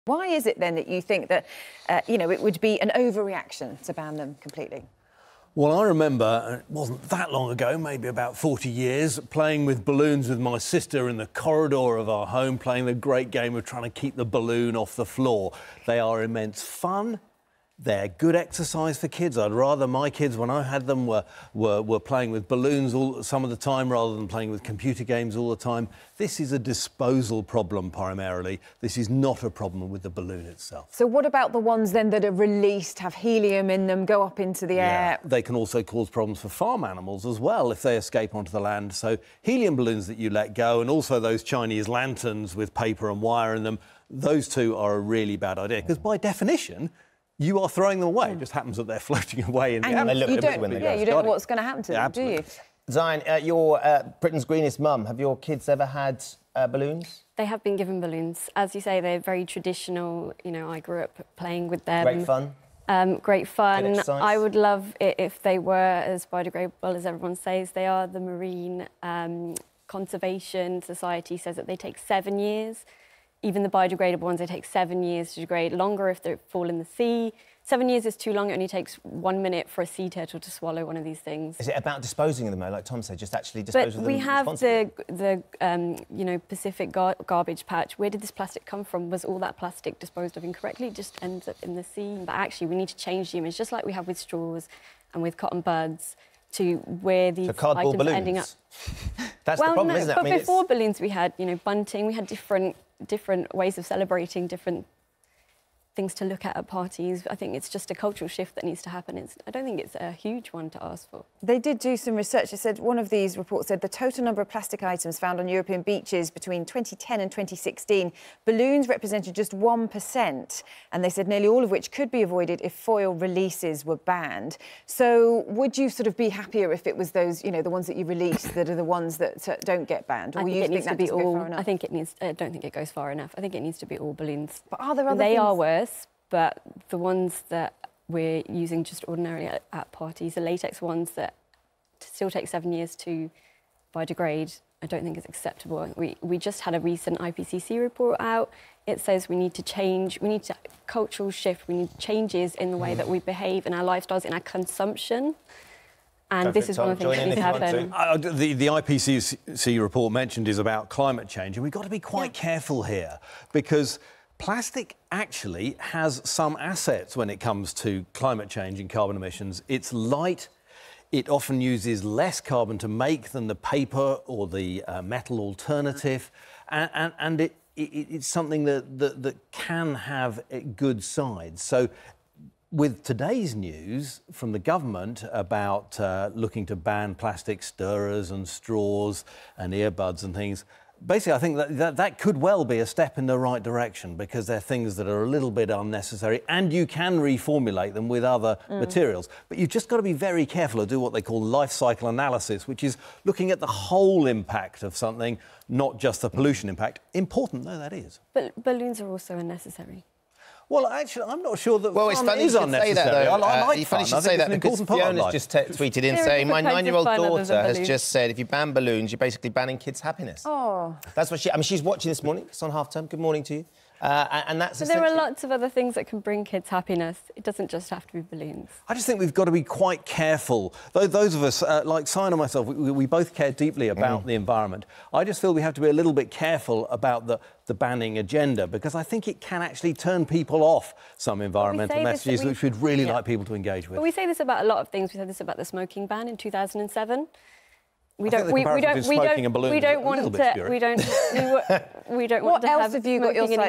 Why is it then that you think that, it would be an overreaction to ban them completely? Well, I remember, it wasn't that long ago, maybe about 40 years, playing with balloons with my sister in the corridor of our home, playing the great game of trying to keep the balloon off the floor. They are immense fun. They're good exercise for kids. I'd rather my kids, when I had them, were playing with balloons some of the time rather than playing with computer games all the time. This is a disposal problem primarily. This is not a problem with the balloon itself. So what about the ones then that are released, have helium in them, go up into the air? They can also cause problems for farm animals as well if they escape onto the land. So helium balloons that you let go, and also those Chinese lanterns with paper and wire in them, those two are a really bad idea because by definition, you are throwing them away. It just happens that they're floating away in the atmosphere. You don't know what's going to happen to them, do you? Zion, you're Britain's greenest mum. Have your kids ever had balloons? They have been given balloons. As you say, they're very traditional. You know, I grew up playing with them. Great fun? Great fun. Good exercise? I would love it if they were as biodegradable as everyone says they are. The Marine Conservation Society says that they take 7 years. Even the biodegradable ones, they take 7 years to degrade. Longer if they fall in the sea. 7 years is too long. It only takes 1 minute for a sea turtle to swallow one of these things. Is it about disposing of them, though, like Tom said, just actually dispose of them responsibly? But we have the Pacific garbage patch. Where did this plastic come from? Was all that plastic disposed of incorrectly? It just ends up in the sea. But actually, we need to change the image, just like we have with straws and with cotton buds, to where these items are ending up. That's the problem, isn't it? But before balloons, we had, bunting. We had different ways of celebrating, different things to look at parties. I think it's just a cultural shift that needs to happen. I don't think it's a huge one to ask for. They did do some research. They said one of these reports said the total number of plastic items found on European beaches between 2010 and 2016, balloons represented just 1%. And they said nearly all of which could be avoided if foil releases were banned. So would you sort of be happier if it was those, the ones that you release that are the ones that don't get banned? Or you think that doesn't go far enough? I think it needs. I don't think it goes far enough. I think it needs to be all balloons. But are there other things? They are worse. But the ones that we're using just ordinarily at parties, the latex ones that still take 7 years to biodegrade, I don't think is acceptable. We just had a recent IPCC report out. It says we need to change, we need to cultural shift, we need changes in the way that we behave in our lifestyles, in our consumption. And this is one of the things that needs to happen. The IPCC report mentioned is about climate change, and we've got to be quite careful here because plastic actually has some assets when it comes to climate change and carbon emissions. It's light, it often uses less carbon to make than the paper or the metal alternative, and it's something that can have good sides. So with today's news from the government about looking to ban plastic stirrers and straws and earbuds and things, basically, I think that could well be a step in the right direction because they're things that are a little bit unnecessary and you can reformulate them with other materials. But you've just got to be very careful to do what they call life cycle analysis, which is looking at the whole impact of something, not just the pollution impact. Important though that is. But balloons are also unnecessary. Well, actually, I'm not sure that it's funny is unnecessary. Say that, though. I like fun. You should say that because Fiona's just tweeted in saying, my 9-year-old daughter has just said, if you ban balloons, you're basically banning kids' happiness. Oh. That's what she's watching this morning. It's on half-term. Good morning to you. And that's but there are lots of other things that can bring kids happiness. It doesn't just have to be balloons. I just think we've got to be quite careful. Those of us, like Sian and myself, we both care deeply about the environment. I just feel we have to be a little bit careful about the banning agenda because I think it can actually turn people off some environmental messages which we'd really like people to engage with. But we say this about a lot of things. We said this about the smoking ban in 2007. We don't want to have smoking in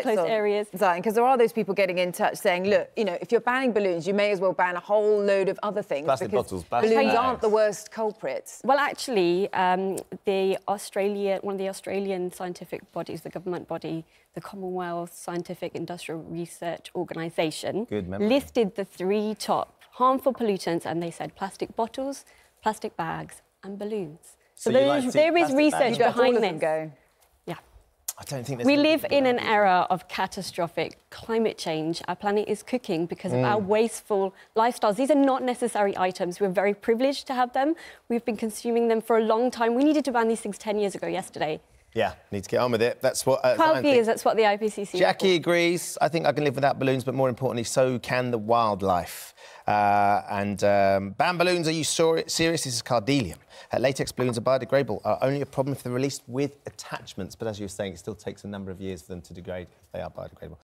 close areas. Zion, because there are those people getting in touch saying, look, if you're banning balloons, you may as well ban a whole load of other things. Plastic bottles, balloons aren't the worst culprits. Well, actually, one of the Australian scientific bodies, the government body, the Commonwealth Scientific Industrial Research Organisation, listed the 3 top harmful pollutants, and they said plastic bottles, plastic bags, and balloons. So there is research behind this. Yeah. I don't think we live in an era of catastrophic climate change. Our planet is cooking because of our wasteful lifestyles. These are not necessary items. We're very privileged to have them. We've been consuming them for a long time. We needed to ban these things 10 years ago yesterday. Yeah, need to get on with it. That's what... 12 years, that's what the IPCC... Jackie agrees. I think I can live without balloons, but more importantly, so can the wildlife. Ban balloons, are you serious? This is Cardelium. Latex balloons are biodegradable, are only a problem if they're released with attachments. But as you were saying, it still takes a number of years for them to degrade if they are biodegradable.